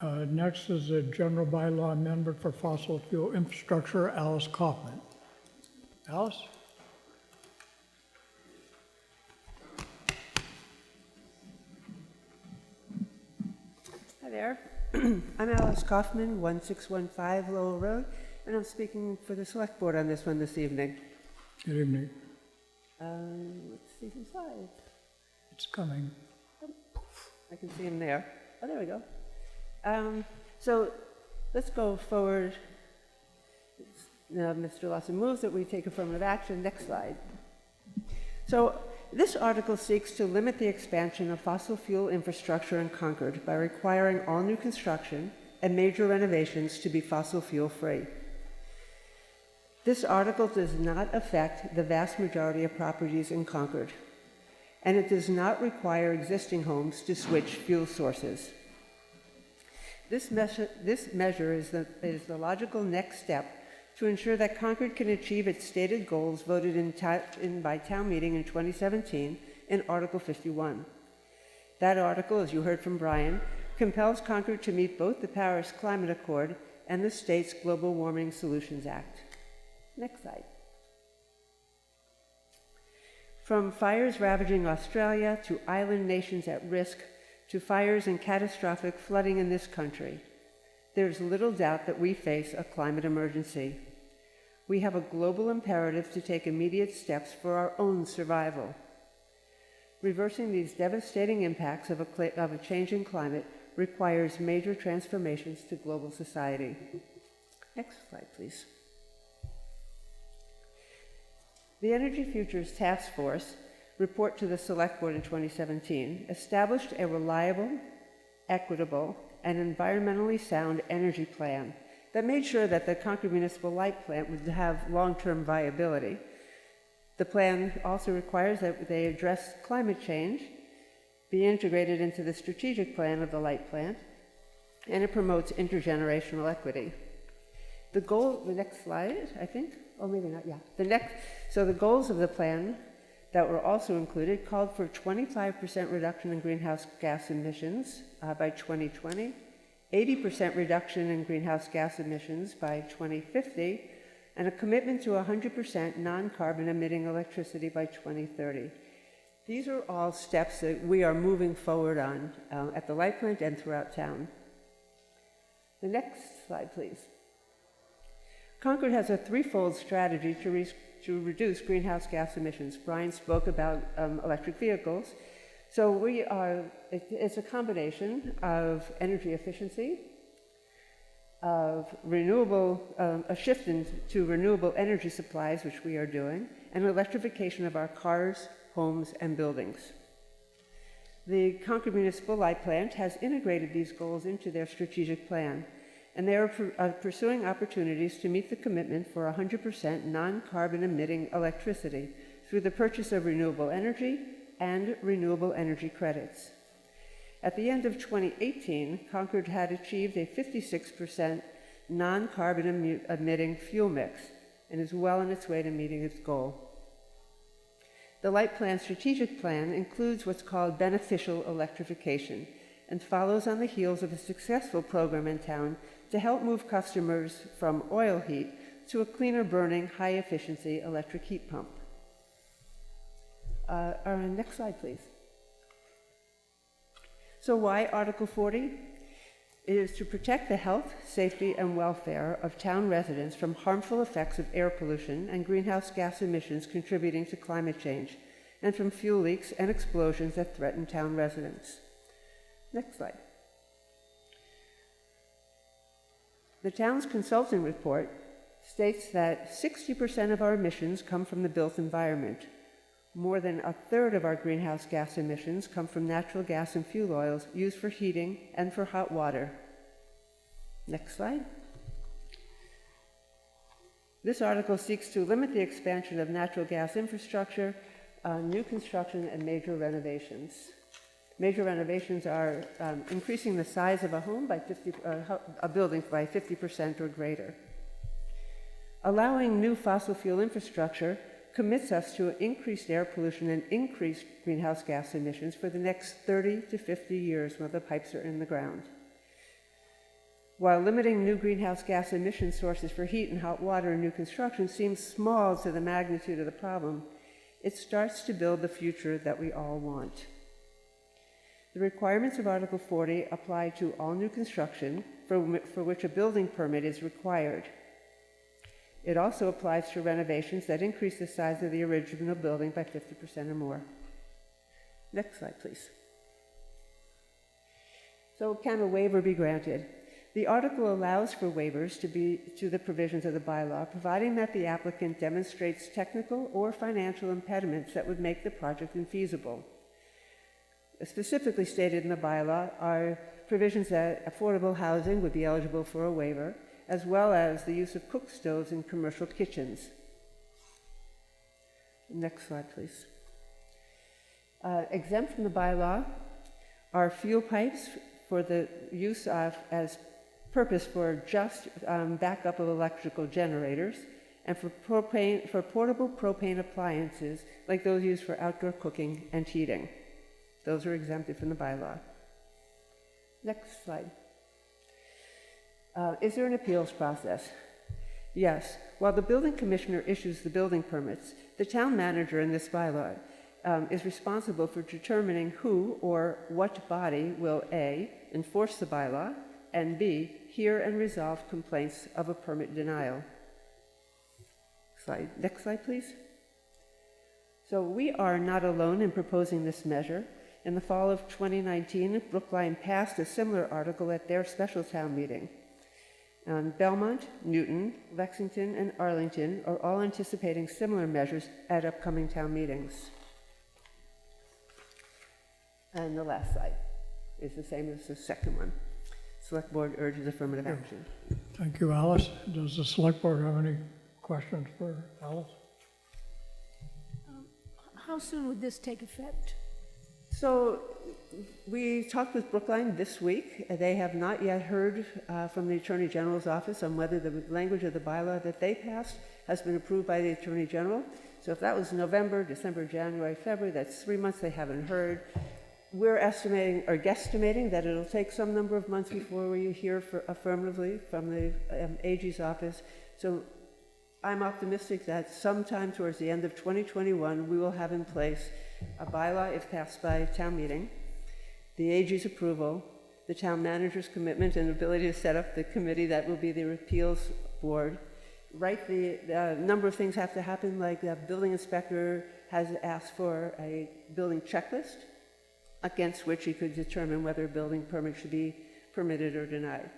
Next is the General Bylaw Amendment for Fossil Fuel Infrastructure, Alice Kaufman. Alice? Hi there. I'm Alice Kaufman, 1615 Lowell Road, and I'm speaking for the Select Board on this one this evening. Good evening. Let's see some slides. It's coming. I can see them there. Oh, there we go. So let's go forward. Mr. Lawson moves that we take affirmative action. Next slide. So this article seeks to limit the expansion of fossil fuel infrastructure in Concord by requiring all new construction and major renovations to be fossil fuel free. This article does not affect the vast majority of properties in Concord, and it does not require existing homes to switch fuel sources. This measure is the logical next step to ensure that Concord can achieve its stated goals voted in by town meeting in 2017 in Article 51. That article, as you heard from Brian, compels Concord to meet both the Paris Climate Accord and the state's Global Warming Solutions Act. Next slide. From fires ravaging Australia to island nations at risk to fires and catastrophic flooding in this country, there's little doubt that we face a climate emergency. We have a global imperative to take immediate steps for our own survival. Reversing these devastating impacts of a changing climate requires major transformations to global society. Next slide, please. The Energy Futures Task Force report to the Select Board in 2017 established a reliable, equitable, and environmentally sound energy plan that made sure that the Concord Municipal Light Plant would have long-term viability. The plan also requires that they address climate change, be integrated into the strategic plan of the light plant, and it promotes intergenerational equity. The goal, the next slide, I think, or maybe not, yeah. So the goals of the plan that were also included called for 25% reduction in greenhouse gas emissions by 2020, 80% reduction in greenhouse gas emissions by 2050, and a commitment to 100% non-carbon emitting electricity by 2030. These are all steps that we are moving forward on at the light plant and throughout town. The next slide, please. Concord has a threefold strategy to reduce greenhouse gas emissions. Brian spoke about electric vehicles. So it's a combination of energy efficiency, of a shift to renewable energy supplies, which we are doing, and electrification of our cars, homes, and buildings. The Concord Municipal Light Plant has integrated these goals into their strategic plan, and they are pursuing opportunities to meet the commitment for 100% non-carbon emitting electricity through the purchase of renewable energy and renewable energy credits. At the end of 2018, Concord had achieved a 56% non-carbon emitting fuel mix and is well on its way to meeting its goal. The Light Plan strategic plan includes what's called beneficial electrification and follows on the heels of a successful program in town to help move customers from oil heat to a cleaner burning, high efficiency electric heat pump. Next slide, please. So why Article 40? It is to protect the health, safety, and welfare of town residents from harmful effects of air pollution and greenhouse gas emissions contributing to climate change, and from fuel leaks and explosions that threaten town residents. Next slide. The town's consulting report states that 60% of our emissions come from the built environment. More than a third of our greenhouse gas emissions come from natural gas and fuel oils used for heating and for hot water. Next slide. This article seeks to limit the expansion of natural gas infrastructure, new construction, and major renovations. Major renovations are increasing the size of a home by a building by 50% or greater. Allowing new fossil fuel infrastructure commits us to increased air pollution and increased greenhouse gas emissions for the next 30 to 50 years while the pipes are in the ground. While limiting new greenhouse gas emission sources for heat and hot water in new construction seems small to the magnitude of the problem, it starts to build the future that we all want. The requirements of Article 40 apply to all new construction for which a building permit is required. It also applies to renovations that increase the size of the original building by 50% or more. Next slide, please. So can a waiver be granted? The article allows for waivers to the provisions of the bylaw, providing that the applicant demonstrates technical or financial impediments that would make the project infeasible. Specifically stated in the bylaw are provisions that affordable housing would be eligible for a waiver, as well as the use of cook stoves in commercial kitchens. Next slide, please. Exempt from the bylaw are fuel pipes for the use of as purpose for just backup of electrical generators, and for portable propane appliances like those used for outdoor cooking and heating. Those are exempted from the bylaw. Next slide. Is there an appeals process? Yes. While the building commissioner issues the building permits, the town manager in this bylaw is responsible for determining who or what body will A, enforce the bylaw, and B, hear and resolve complaints of a permit denial. Next slide, please. So we are not alone in proposing this measure. In the fall of 2019, Brookline passed a similar article at their special town meeting. Belmont, Newton, Lexington, and Arlington are all anticipating similar measures at upcoming town meetings. And the last slide is the same as the second one. Select Board urges affirmative action. Thank you, Alice. Does the Select Board have any questions for Alice? How soon would this take effect? So we talked with Brookline this week. They have not yet heard from the Attorney General's office on whether the language of the bylaw that they passed has been approved by the Attorney General. So if that was November, December, January, February, that's 3 months they haven't heard. We're estimating or guesstimating that it'll take some number of months before we hear affirmatively from the AG's office. So I'm optimistic that sometime towards the end of 2021, we will have in place a bylaw if passed by town meeting, the AG's approval, the town manager's commitment and ability to set up the committee that will be the appeals board. Right, the number of things have to happen, like the building inspector has asked for a building checklist against which he could determine whether a building permit should be permitted or denied.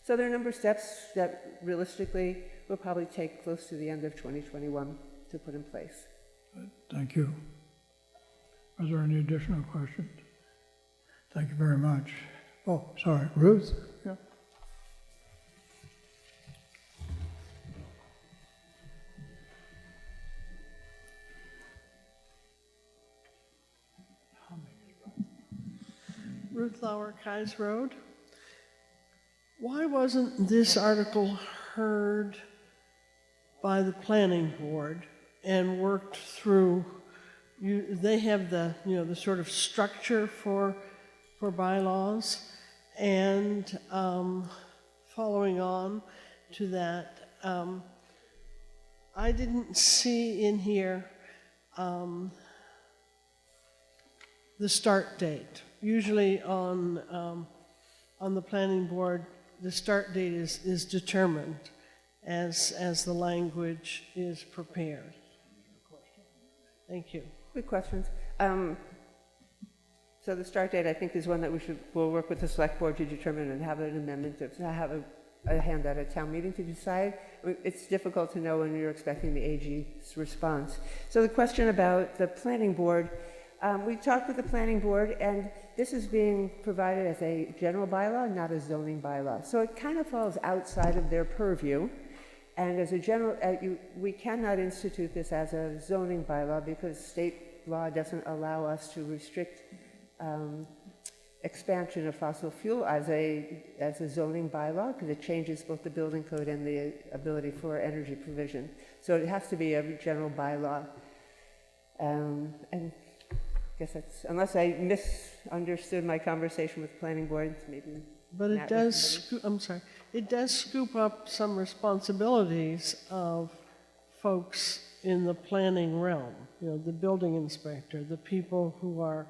So there are a number of steps that realistically will probably take close to the end of 2021 to put in place. Thank you. Are there any additional questions? Thank you very much. Oh, sorry, Ruth? Yeah. Ruth Lauer, Kais Road. Why wasn't this article heard by the planning board and worked through? They have the the sort of structure for bylaws, and following on to that, I didn't see in here the start date. Usually on the planning board, the start date is determined as the language is prepared. Thank you. Good questions. So the start date, I think, is one that we'll work with the select board to determine and have an amendment to have a handout at town meeting to decide. It's difficult to know when you're expecting the AG's response. So the question about the planning board, we talked with the planning board, and this is being provided as a general bylaw, not a zoning bylaw. So it kind of falls outside of their purview. And as a general, we cannot institute this as a zoning bylaw because state law doesn't allow us to restrict expansion of fossil fuel as a zoning bylaw, because it changes both the building code and the ability for energy provision. So it has to be a general bylaw. And I guess that's, unless I misunderstood my conversation with the planning board, maybe. But it does, I'm sorry, it does scoop up some responsibilities of folks in the planning realm, the building inspector, the people who are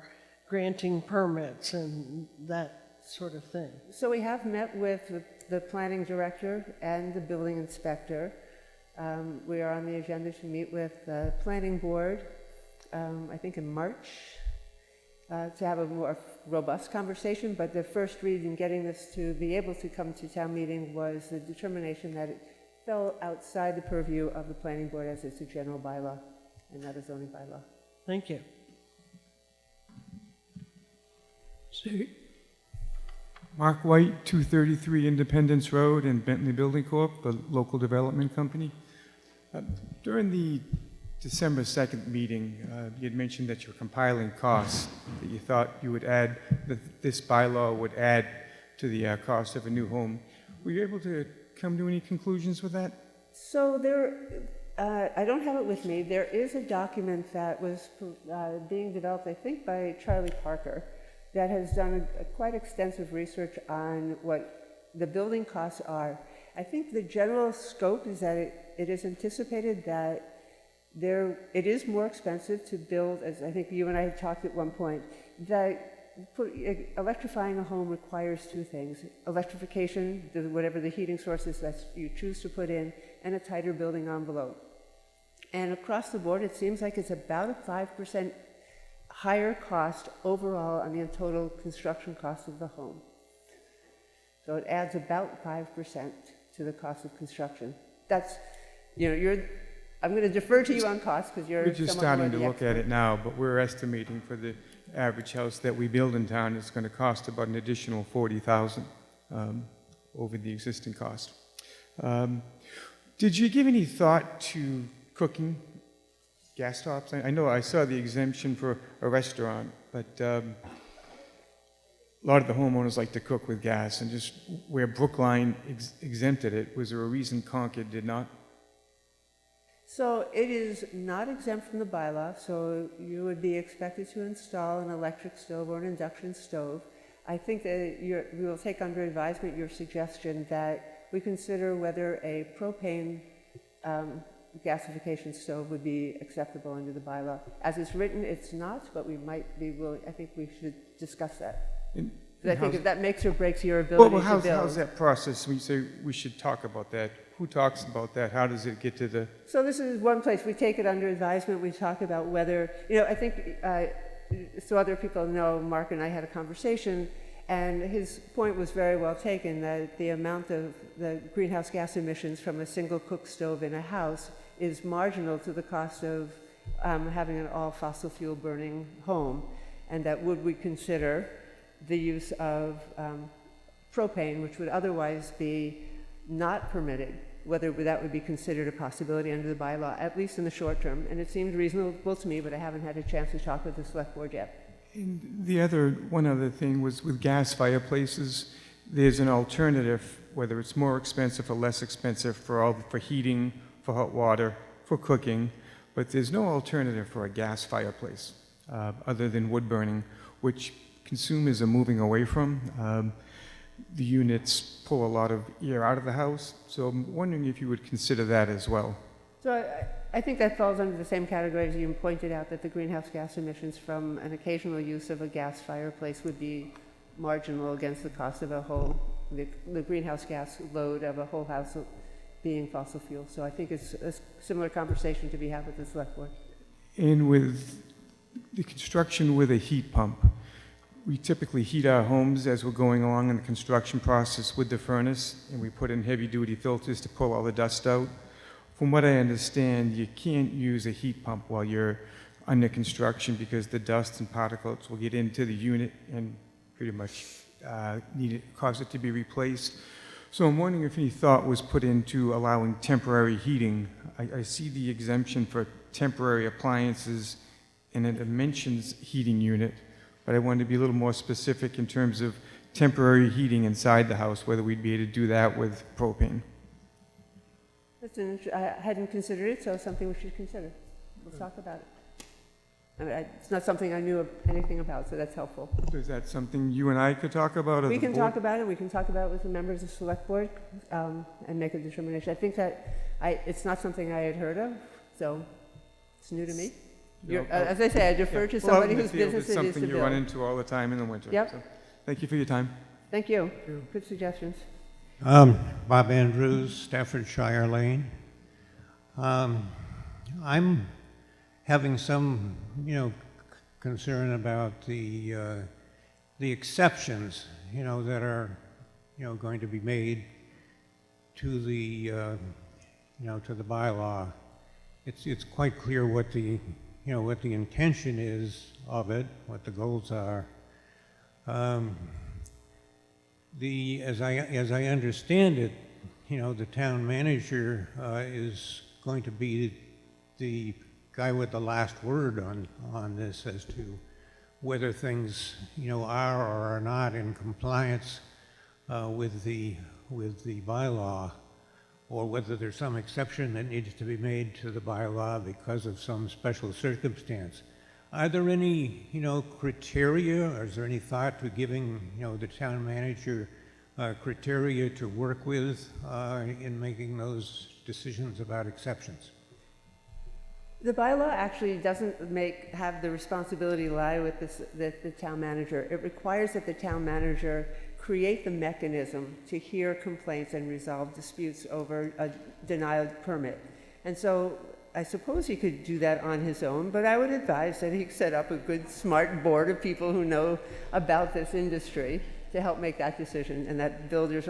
granting permits and that sort of thing. So we have met with the planning director and the building inspector. We are on the agenda to meet with the planning board, I think in March, to have a more robust conversation. But the first reason getting this to be able to come to town meeting was the determination that it fell outside the purview of the planning board, as it's a general bylaw and not a zoning bylaw. Thank you. See, Mark White, 233 Independence Road in Bentley Building Corp., the local development company. During the December 2nd meeting, you had mentioned that you're compiling costs, that you thought you would add, that this bylaw would add to the cost of a new home. Were you able to come to any conclusions with that? So there, I don't have it with me. There is a document that was being developed, I think, by Charlie Parker, that has done quite extensive research on what the building costs are. I think the general scope is that it is anticipated that it is more expensive to build, as I think you and I had talked at one point, that electrifying a home requires two things: electrification, whatever the heating sources that you choose to put in, and a tighter building envelope. And across the board, it seems like it's about a 5% higher cost overall on the total construction cost of the home. So it adds about 5% to the cost of construction. That's, I'm going to defer to you on costs because you're We're just somewhat more starting to the look at expert. it now, but we're estimating for the average house that we build in town, it's going to cost about an additional $40,000 over the existing cost. Did you give any thought to cooking gas tops? I know I saw the exemption for a restaurant, but a lot of the homeowners like to cook with gas, and just where Brookline exempted it, was there a reason Concord did not? So it is not exempt from the bylaw, so you would be expected to install an electric stove or an induction stove. I think that we will take under advisement your suggestion that we consider whether a propane gasification stove would be acceptable under the bylaw. As it's written, it's not, but we might be willing, I think we should discuss that. And I think if that makes or breaks your ability well, to how's build. that process? When you say we should talk about that, who talks about that? How does it get to the... So this is one place we take it under advisement. We talk about whether, I think, so other people know, Mark and I had a conversation, and his point was very well taken, that the amount of the greenhouse gas emissions from a single cook stove in a house is marginal to the cost of having an all fossil fuel burning home, and that would we consider the use of propane, which would otherwise be not permitted, whether that would be considered a possibility under the bylaw, at least in the short term. And it seemed reasonable to me, but I haven't had a chance to talk with the select board yet. And one other thing was with gas fireplaces, there's an alternative, whether it's more expensive or less expensive for heating, for hot water, for cooking, but there's no alternative for a gas fireplace other than wood burning, which consumers are moving away from. The units pull a lot of air out of the house, so I'm wondering if you would consider that as well. So I think that falls under the same category as you pointed out, that the greenhouse gas emissions from an occasional use of a gas fireplace would be marginal against the cost of the greenhouse gas load of a whole house being fossil fuel. So I think it's a similar conversation to be had with the select board. And with the construction with a heat pump, we typically heat our homes as we're going along in the construction process with the furnace, and we put in heavy-duty filters to pull all the dust out. From what I understand, you can't use a heat pump while you're under construction because the dust and particles will get into the unit and pretty much cause it to be replaced. So I'm wondering if any thought was put into allowing temporary heating. I see the exemption for temporary appliances, and it mentions heating unit, but I wanted to be a little more specific in terms of temporary heating inside the house, whether we'd be able to do that with propane. I hadn't considered it, so it's something we should consider. We'll talk about it. I mean, it's not something I knew of anything about, so that's helpful. Is that something you and I could talk about? Or We the can board? talk about it, we can talk about it with the members of the select board, and make a determination. I think that it's not something I had heard of, so it's new to me. Yeah, As I say, I defer to Well, out somebody in the whose field, business it's it is to something you run build. into all the time in the winter. Yep. So, thank you for your time. Thank you, good suggestions. Bob Andrews, Staffordshire Lane. I'm having some, concern about the exceptions, that are, going to be made to the, to the bylaw. It's quite clear what the, what the intention is of it, what the goals are. As I understand it, the town manager is going to be the guy with the last word on this as to whether things, are or are not in compliance with the bylaw, or whether there's some exception that needs to be made to the bylaw because of some special circumstance. Are there any, criteria, or is there any thought to giving, the town manager criteria to work with in making those decisions about exceptions? The bylaw actually doesn't have the responsibility lie with the town manager. It requires that the town manager create the mechanism to hear complaints and resolve disputes over a denied permit. And so I suppose he could do that on his own, but I would advise that he set up a good, smart board of people who know about this industry to help make that decision, and that builders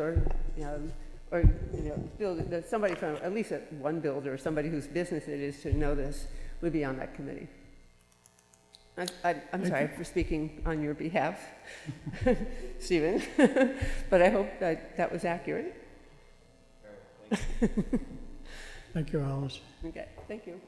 that somebody from, at least one builder, or somebody whose business it is to know this, would be on that committee. I'm sorry for speaking on your behalf, Stephen, but I hope that was accurate. Thank you, Alice. Okay, thank you.